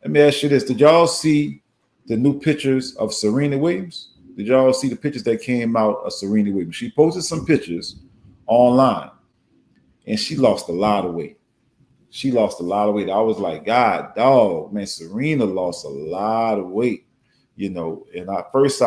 Let me ask you this: did y'all see the new pictures of Serena Williams? Did y'all see the pictures that came out of Serena Williams? She posted some pictures online, and she lost a lot of weight. She lost a lot of weight. I was like, God, dog, man, Serena lost a lot of weight, And my first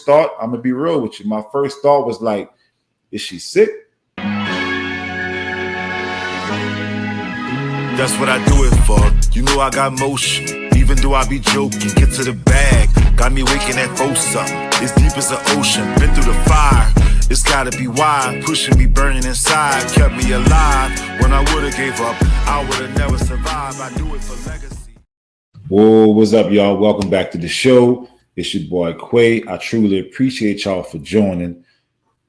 thought, I'm gonna be real with you. My first thought was like, is she sick? That's what I do it for. You know I got motion. Even though I be joking, get to the bag. Got me waking at Fosa. It's deep as the ocean. Been through the fire. It's gotta be wide. Pushing me, burning inside. Kept me alive. When I would've gave up, I would've never survived. I do it for legacy. Whoa, what's up, y'all? Welcome back to the show. It's your boy Quay. I truly appreciate y'all for joining,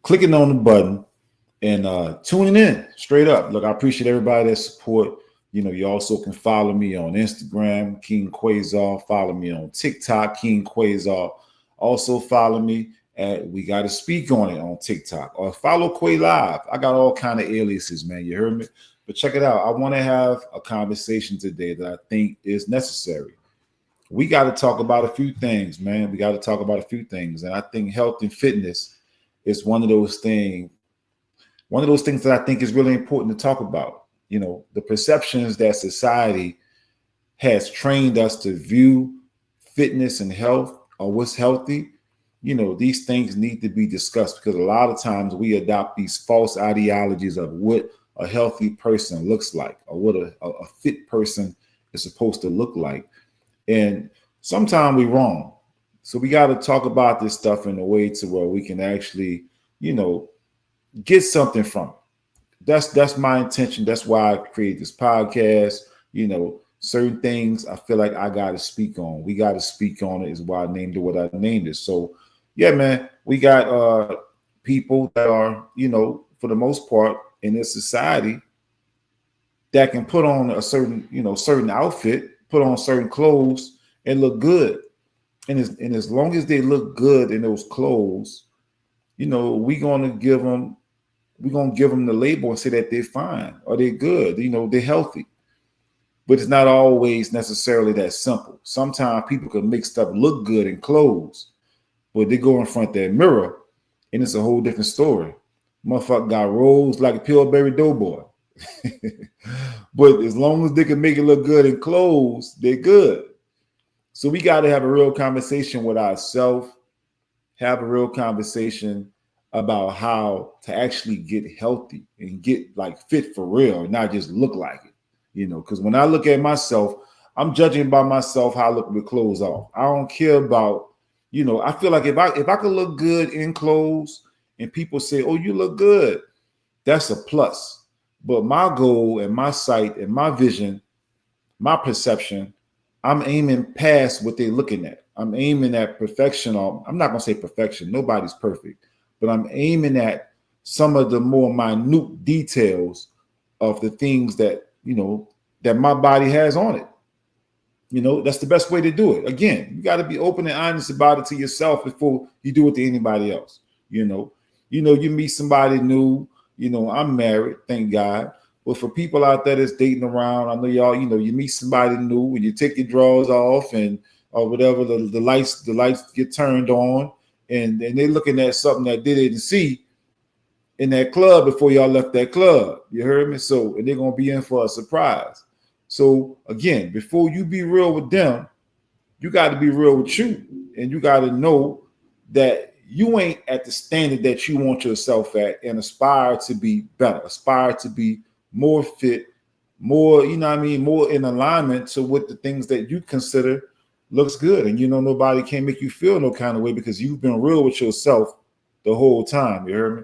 clicking on the button, and tuning in straight up. Look, I appreciate everybody that support. You also can follow me on Instagram, King Quasar. Follow me on TikTok, King Quasar. Also follow me at We Gotta Speak on it on TikTok, or follow Quay Live. I got all kind of aliases, man. You heard me? But check it out. I want to have a conversation today that I think is necessary. We got to talk about a few things, man. We got to talk about a few things, and I think health and fitness is one of those things. One of those things that I think is really important to talk about. The perceptions that society has trained us to view fitness and health, or what's healthy, these things need to be discussed, because a lot of times we adopt these false ideologies of what a healthy person looks like, or what a fit person is supposed to look like. And sometimes we're wrong. So we got to talk about this stuff in a way to where we can actually, get something from it. That's my intention. That's why I created this podcast. Certain things I feel like I got to speak on. We got to speak on it, is why I named it what I named it. So yeah, man, we got people that are, for the most part in this society, that can put on a certain outfit, put on certain clothes and look good. And as long as they look good in those clothes, we're gonna give them the label and say that they're fine or they're good, they're healthy. But it's not always necessarily that simple. Sometimes people can make stuff look good in clothes, but they go in front of that mirror and it's a whole different story. Motherfucker got rolls like a Pillsbury Doughboy. But as long as they can make it look good in clothes, they're good. So we got to have a real conversation with ourselves, have a real conversation about how to actually get healthy and get like fit for real, and not just look like it. Because when I look at myself, I'm judging by myself how I look with clothes off. I don't care about, I feel like if I could look good in clothes and people say, oh, you look good, that's a plus. But my goal and my sight and my vision, my perception, I'm aiming past what they're looking at. I'm aiming at perfection. I'm not going to say perfection. Nobody's perfect. But I'm aiming at some of the more minute details of the things that, that my body has on it. That's the best way to do it. Again, you got to be open and honest about it to yourself before you do it to anybody else. You meet somebody new. I'm married, thank God. But for people out there that's dating around, I know y'all, you meet somebody new and you take your drawers off and or whatever, the lights get turned on, and they're looking at something that they didn't see in that club before y'all left that club. You heard me? So, and they're gonna be in for a surprise. So again, before you be real with them, you got to be real with you, and you got to know that you ain't at the standard that you want yourself at, and aspire to be better, aspire to be more fit, more, more in alignment to what the things that you consider looks good. And nobody can make you feel no kind of way because you've been real with yourself the whole time. You heard me?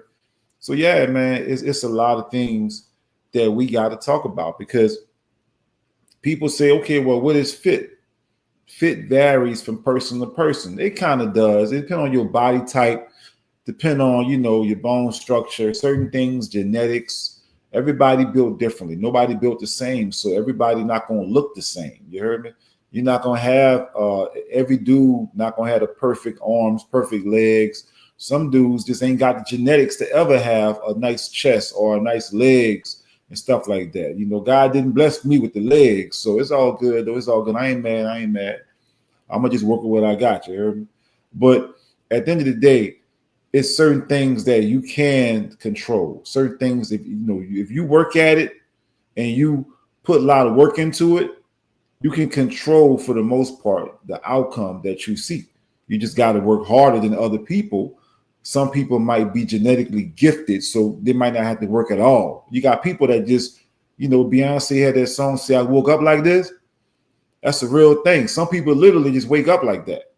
So yeah, man, it's a lot of things that we got to talk about, because people say, okay, well, what is fit? Fit varies from person to person. It kind of does. It depends on your body type, depend on, your bone structure, certain things, genetics. Everybody built differently. Nobody built the same. So everybody not going to look the same. You heard me? You're not going to have every dude not going to have the perfect arms, perfect legs. Some dudes just ain't got the genetics to ever have a nice chest or a nice legs and stuff like that. You know, God didn't bless me with the legs, so it's all good though. It's all good. I ain't mad. I'm gonna just work with what I got. You heard me? But at the end of the day, it's certain things that you can control. Certain things, if you work at it and you put a lot of work into it, you can control for the most part the outcome that you see. You just got to work harder than other people. Some people might be genetically gifted, so they might not have to work at all. You got people that just, Beyonce had that song, say, I woke up like this. That's a real thing. Some people literally just wake up like that.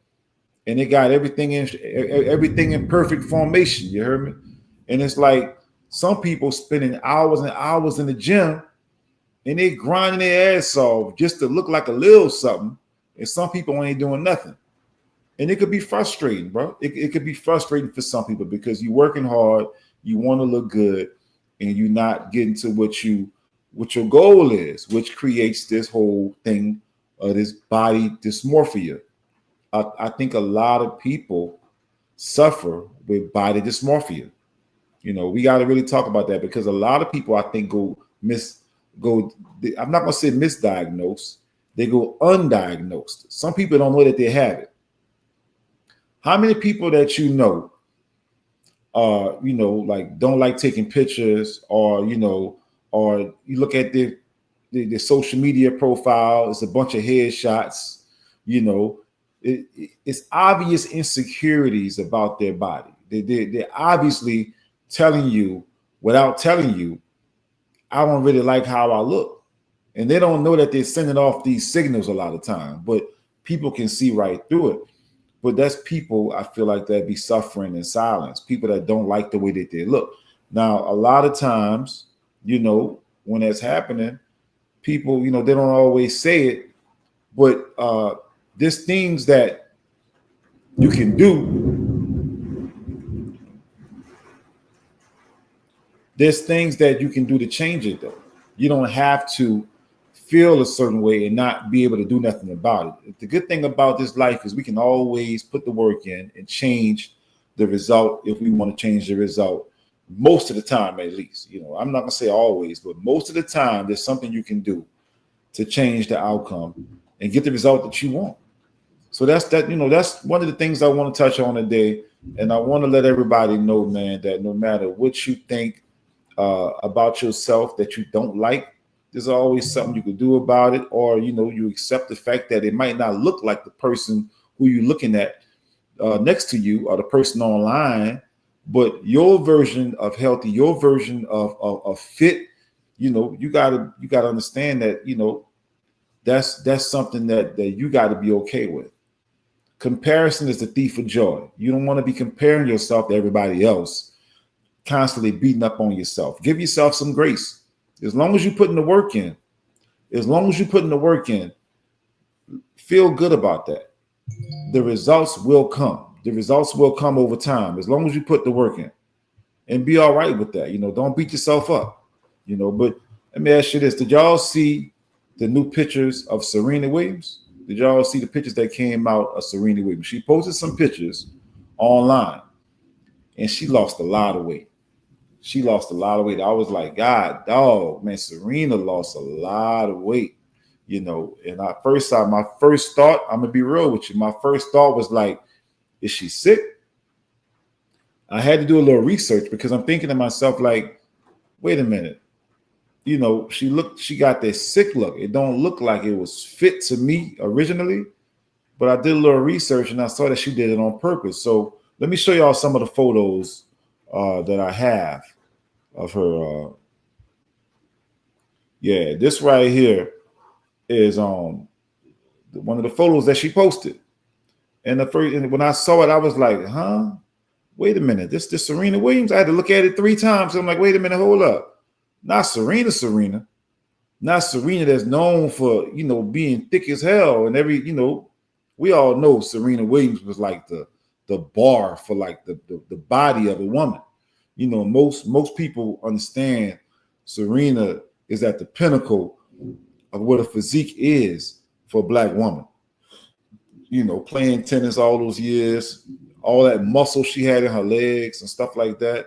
And they got everything in perfect formation. You heard me? And it's like some people spending hours and hours in the gym and they grinding their ass off just to look like a little something. And some people ain't doing nothing. And it could be frustrating, bro. It could be frustrating for some people because you're working hard, you want to look good, and you're not getting to what your goal is, which creates this whole thing of this body dysmorphia. I think a lot of people suffer with body dysmorphia. We got to really talk about that because a lot of people, I think, I'm not going to say misdiagnosed. They go undiagnosed. Some people don't know that they have it. How many people that like don't like taking pictures or you look at the social media profile, it's a bunch of headshots, it's obvious insecurities about their body. They're obviously telling you without telling you, I don't really like how I look. And they don't know that they're sending off these signals a lot of time, but people can see right through it. But that's people, I feel like, that be suffering in silence, people that don't like the way that they look. Now, a lot of times, when that's happening, people, they don't always say it, but there's things that you can do. There's things that you can do to change it, though. You don't have to feel a certain way and not be able to do nothing about it. The good thing about this life is we can always put the work in and change the result if we want to change the result. Most of the time, at least. I'm not going to say always, but most of the time, there's something you can do to change the outcome and get the result that you want. So that's one of the things I want to touch on today. And I want to let everybody know, man, that no matter what you think about yourself that you don't like, there's always something you can do about it, or you accept the fact that it might not look like the person who you're looking at next to you or the person online, but your version of healthy, your version of fit, you gotta understand that that's something that you got to be okay with. Comparison is the thief of joy. You don't want to be comparing yourself to everybody else, constantly beating up on yourself. Give yourself some grace. As long as you're putting the work in, feel good about that. The results will come. The results will come over time, as long as you put the work in, and be all right with that. Don't beat yourself up, but let me ask you this. Did y'all see the new pictures of Serena Williams? Did y'all see the pictures that came out of Serena Williams? She posted some pictures online and she lost a lot of weight. I was like, God, dog, man, Serena lost a lot of weight, And my first thought, I'm going to be real with you. My first thought was like, is she sick? I had to do a little research because I'm thinking to myself, like, wait a minute. She got this sick look. It don't look like it was fit to me originally, but I did a little research and I saw that she did it on purpose. So let me show y'all some of the photos that I have of her. This right here is one of the photos that she posted. And when I saw it, I was like, huh? Wait a minute. This Serena Williams? I had to look at it 3 times. I'm like, wait a minute, hold up. Not Serena. Not Serena that's known for, being thick as hell. And we all know Serena Williams was like the bar for like the body of a woman. Most people understand Serena is at the pinnacle of what a physique is for a Black woman. Playing tennis all those years, all that muscle she had in her legs and stuff like that.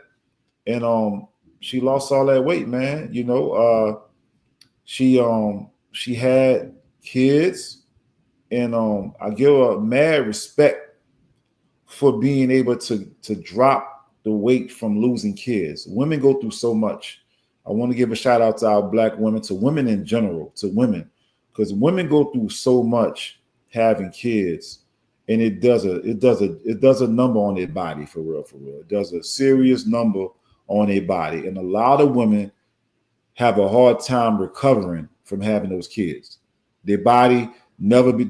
And she lost all that weight, man. She had kids, and I give her mad respect for being able to drop the weight from losing kids. Women go through so much. I want to give a shout out to our black women, to women in general, to women, because women go through so much having kids, and it does a number on their body, for real, for real. It does a serious number on their body, and a lot of women have a hard time recovering from having those kids. Their body never be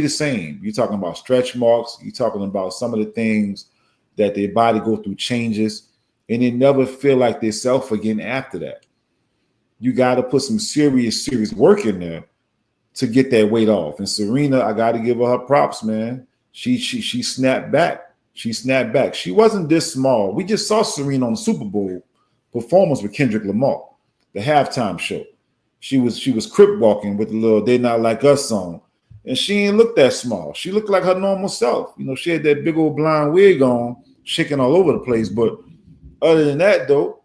the same. You're talking about stretch marks. You're talking about some of the things that their body go through changes, and they never feel like they self again after that. You got to put some serious work in there to get that weight off. And Serena, I got to give her props, man. She snapped back. She snapped back. She wasn't this small. We just saw Serena on the Super Bowl performance with Kendrick Lamar, the halftime show. She was crip walking with the little "They Not Like Us" song, and she didn't look that small. She looked like her normal self. She had that big old blonde wig on, shaking all over the place. But other than that, though,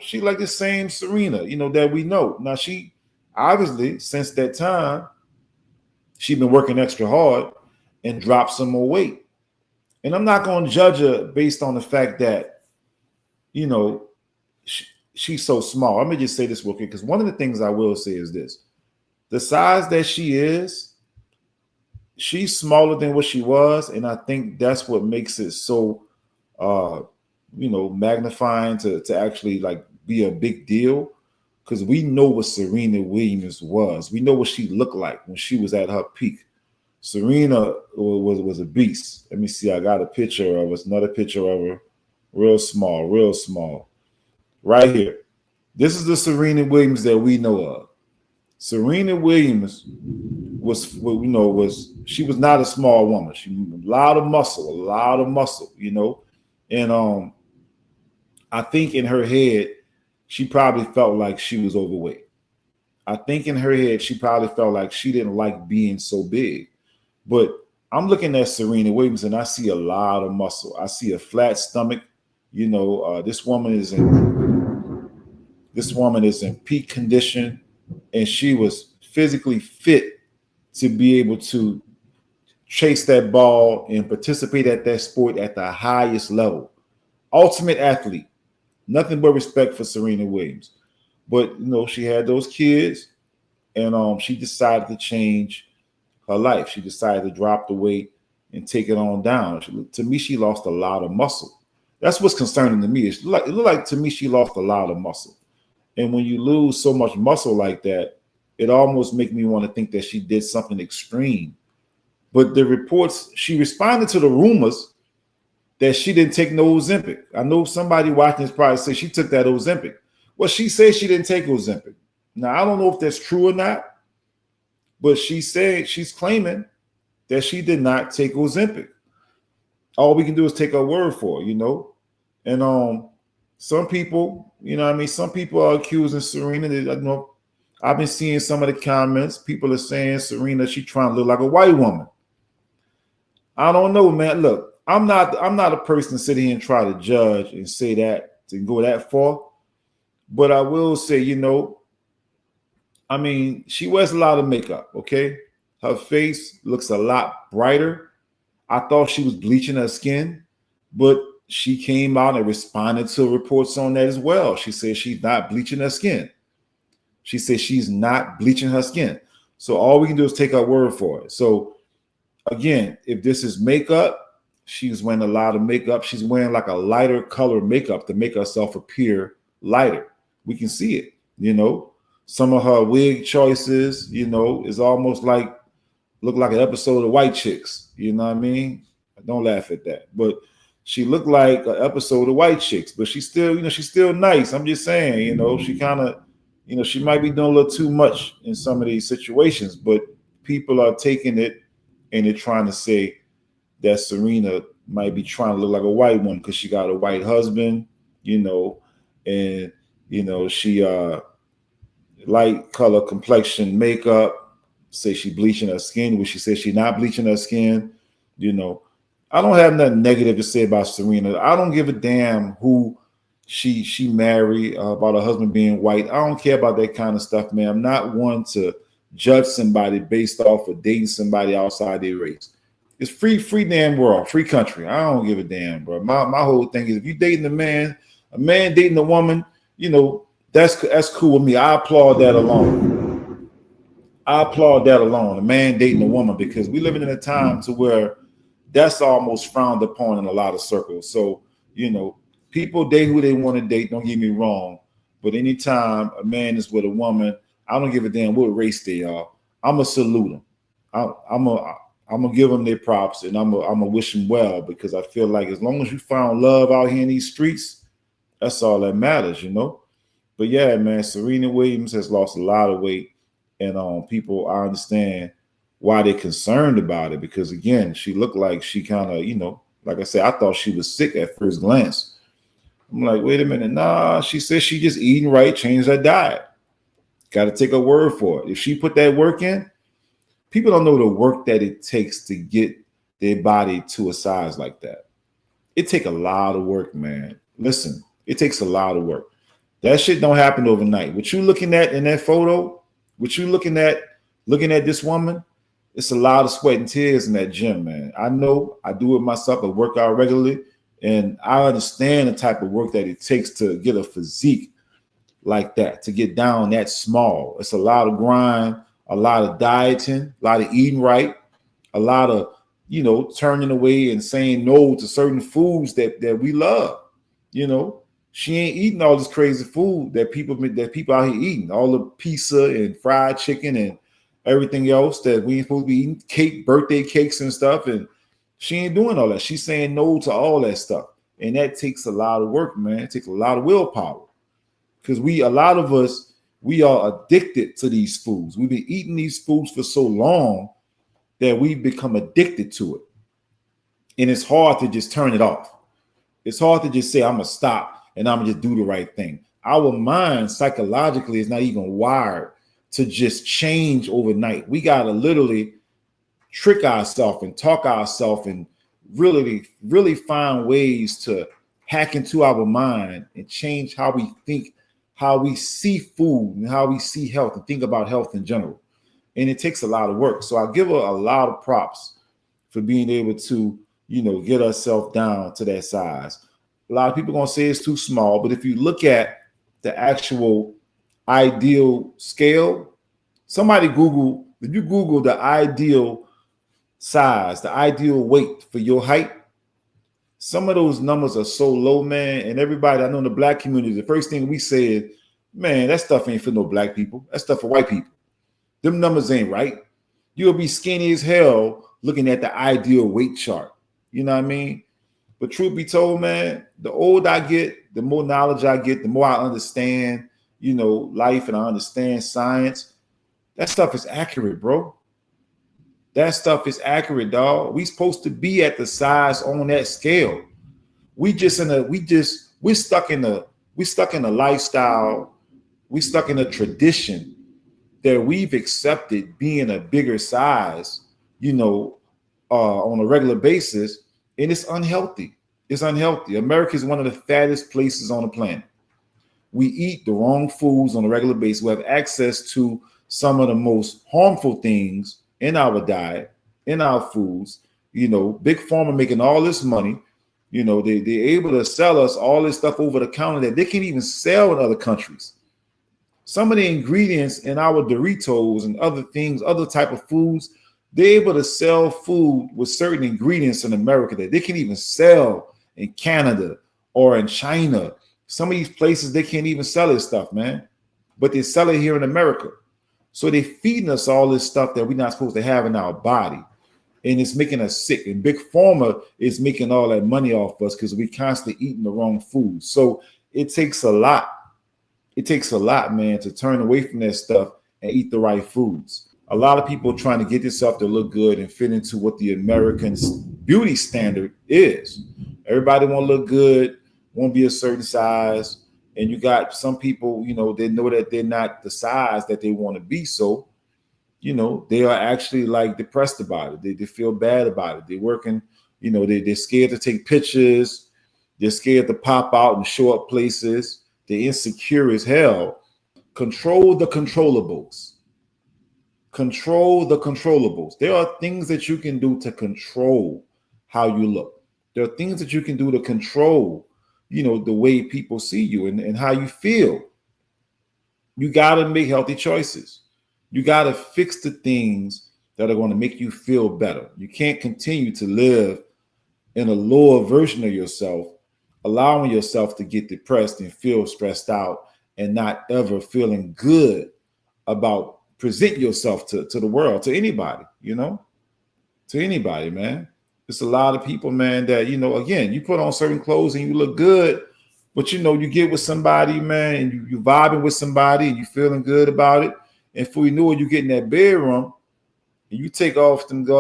she like the same Serena, that we know. Now, she obviously, since that time, she's been working extra hard and dropped some more weight. And I'm not going to judge her based on the fact that, she's so small. Let me just say this real quick, because one of the things I will say is this. The size that she is, she's smaller than what she was, and I think that's what makes it so magnifying to actually like be a big deal, because we know what Serena Williams was. We know what she looked like when she was at her peak. Serena was a beast. Let me see. I got a picture of her. Another picture of her. Real small, real small. Right here. This is the Serena Williams that we know of. Serena Williams she was not a small woman. She a lot of muscle, And I think in her head, she probably felt like she was overweight. I think in her head, she probably felt like she didn't like being so big. But I'm looking at Serena Williams and I see a lot of muscle. I see a flat stomach. This woman is in peak condition, and she was physically fit to be able to chase that ball and participate at that sport at the highest level. Ultimate athlete. Nothing but respect for Serena Williams. But, she had those kids, and she decided to change her life. She decided to drop the weight and take it on down. To me, she lost a lot of muscle. That's what's concerning to me. It looked like to me she lost a lot of muscle. And when you lose so much muscle like that, it almost makes me want to think that she did something extreme. But the reports, she responded to the rumors that she didn't take no Ozempic. I know somebody watching this probably say she took that Ozempic. Well, she says she didn't take Ozempic. Now, I don't know if that's true or not, but she said she's claiming that she did not take Ozempic. All we can do is take her word for it, And some people, some people are accusing Serena. I've been seeing some of the comments. People are saying Serena, she's trying to look like a white woman. I don't know, man. Look, I'm not a person to sit here and try to judge and say that, to go that far. But I will say, she wears a lot of makeup, okay? Her face looks a lot brighter. I thought she was bleaching her skin, but she came out and responded to reports on that as well. She said she's not bleaching her skin. She said she's not bleaching her skin. So all we can do is take her word for it. So again, if this is makeup, she's wearing a lot of makeup. She's wearing like a lighter color makeup to make herself appear lighter. We can see it, Some of her wig choices, is almost look like an episode of White Chicks. You know what I mean? Don't laugh at that. But she looked like an episode of White Chicks, but she's still, she's still nice. I'm just saying, she kind of, she might be doing a little too much in some of these situations, but people are taking it and they're trying to say that Serena might be trying to look like a white woman because she got a white husband, and, she light color complexion makeup, say she bleaching her skin, which she says she's not bleaching her skin, I don't have nothing negative to say about Serena. I don't give a damn who She married about her husband being white. I don't care about that kind of stuff, man. I'm not one to judge somebody based off of dating somebody outside their race. It's free damn world, free country. I don't give a damn, bro. My whole thing is if you dating a man dating a woman, that's cool with me. I applaud that alone. I applaud that alone. A man dating a woman, because we living in a time to where that's almost frowned upon in a lot of circles. So, people date who they want to date. Don't get me wrong. But anytime a man is with a woman, I don't give a damn what race they are. I'm going to salute them. I'm going to give them their props, and I'm going to wish them well, because I feel like as long as you found love out here in these streets, that's all that matters, But yeah, man, Serena Williams has lost a lot of weight, and people, I understand why they're concerned about it, because again, she looked like she kind of, like I said, I thought she was sick at first glance. I'm like, wait a minute, nah. She says she just eating right, changed her diet. Got to take her word for it. If she put that work in, people don't know the work that it takes to get their body to a size like that. It takes a lot of work, man. Listen, it takes a lot of work. That shit don't happen overnight. What you looking at in that photo, what you looking at this woman, it's a lot of sweat and tears in that gym, man. I know, I do it myself. I work out regularly, and I understand the type of work that it takes to get a physique like that, to get down that small. It's a lot of grind, a lot of dieting, a lot of eating right, a lot of, turning away and saying no to certain foods that we love. She ain't eating all this crazy food that people out here eating, all the pizza and fried chicken and everything else that we ain't supposed to be eating, birthday cakes and stuff. And she ain't doing all that. She's saying no to all that stuff. And that takes a lot of work, man. It takes a lot of willpower. Because a lot of us, we are addicted to these foods. We've been eating these foods for so long that we become addicted to it. And it's hard to just turn it off. It's hard to just say, I'm going to stop and I'm going to just do the right thing. Our mind psychologically is not even wired to just change overnight. We got to literally trick ourselves and talk ourselves and really, really find ways to hack into our mind and change how we think, how we see food and how we see health and think about health in general. And it takes a lot of work. So I give her a lot of props for being able to, get herself down to that size. A lot of people are going to say it's too small, but if you look at the actual ideal scale, if you Google the ideal size, the ideal weight for your height, some of those numbers are so low, man. And everybody I know in the black community, the first thing we say is, man, that stuff ain't for no black people. That stuff for white people. Them numbers ain't right. You'll be skinny as hell looking at the ideal weight chart. You know what I mean? But truth be told, man, the older I get, the more knowledge I get, the more I understand, life, and I understand science. That stuff is accurate, bro. That stuff is accurate, dog. We supposed to be at the size on that scale. We're stuck in a lifestyle. We stuck in a tradition that we've accepted being a bigger size, on a regular basis, and it's unhealthy. It's unhealthy. America is one of the fattest places on the planet. We eat the wrong foods on a regular basis. We have access to some of the most harmful things in our diet, in our foods. Big pharma making all this money. They're able to sell us all this stuff over the counter that they can't even sell in other countries. Some of the ingredients in our Doritos and other things, other type of foods, they're able to sell food with certain ingredients in America that they can't even sell in Canada or in China. Some of these places, they can't even sell this stuff, man. But they sell it here in America. So they're feeding us all this stuff that we're not supposed to have in our body. And it's making us sick. And Big Pharma is making all that money off us because we constantly eating the wrong food. So it takes a lot. It takes a lot, man, to turn away from that stuff and eat the right foods. A lot of people trying to get themselves to look good and fit into what the American beauty standard is. Everybody want to look good, want to be a certain size. And you got some people, they know that they're not the size that they want to be. So, they are actually like depressed about it. They feel bad about it. They're working, they're scared to take pictures. They're scared to pop out and show up places. They're insecure as hell. Control the controllables. Control the controllables. There are things that you can do to control how you look. There are things that you can do to control, the way people see you and how you feel. You got to make healthy choices. You got to fix the things that are going to make you feel better. You can't continue to live in a lower version of yourself, allowing yourself to get depressed and feel stressed out and not ever feeling good about present yourself to the world, to anybody, to anybody, man. It's a lot of people, man, that, again, you put on certain clothes and you look good, but, you get with somebody, man, and you vibing with somebody and you feeling good about it. And before you know it, you get in that bedroom and you take off take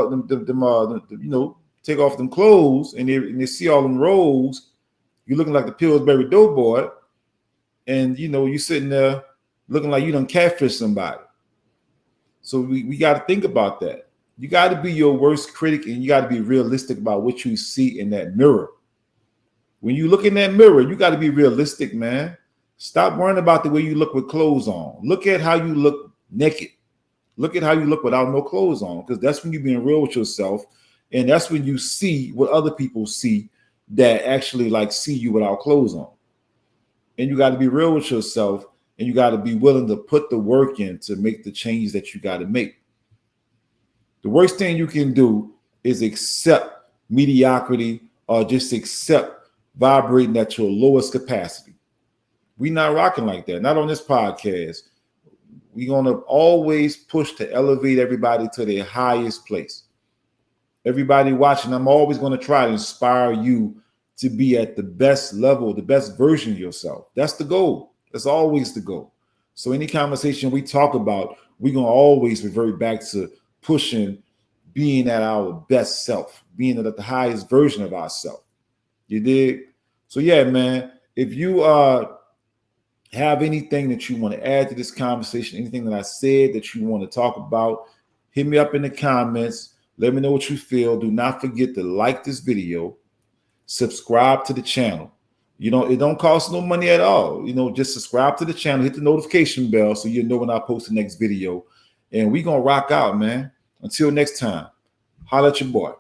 off them clothes and they see all them rolls. You're looking like the Pillsbury Doughboy. And, you sitting there looking like you done catfish somebody. So we got to think about that. You got to be your worst critic and you got to be realistic about what you see in that mirror. When you look in that mirror, you got to be realistic, man. Stop worrying about the way you look with clothes on. Look at how you look naked. Look at how you look without no clothes on, because that's when you're being real with yourself. And that's when you see what other people see that actually see you without clothes on. And you got to be real with yourself. And you got to be willing to put the work in to make the change that you got to make. The worst thing you can do is accept mediocrity or just accept vibrating at your lowest capacity. We're not rocking like that. Not on this podcast. We're going to always push to elevate everybody to their highest place. Everybody watching, I'm always going to try to inspire you to be at the best level, the best version of yourself. That's the goal. That's always the goal. So any conversation we talk about, we're going to always revert back to pushing being at our best self, being at the highest version of ourselves. You dig? So yeah, man, if you have anything that you want to add to this conversation, anything that I said that you want to talk about, hit me up in the comments. Let me know what you feel. Do not forget to like this video, subscribe to the channel. It don't cost no money at all. Just subscribe to the channel, hit the notification bell so you know when I post the next video. And we going to rock out, man. Until next time, holla at your boy.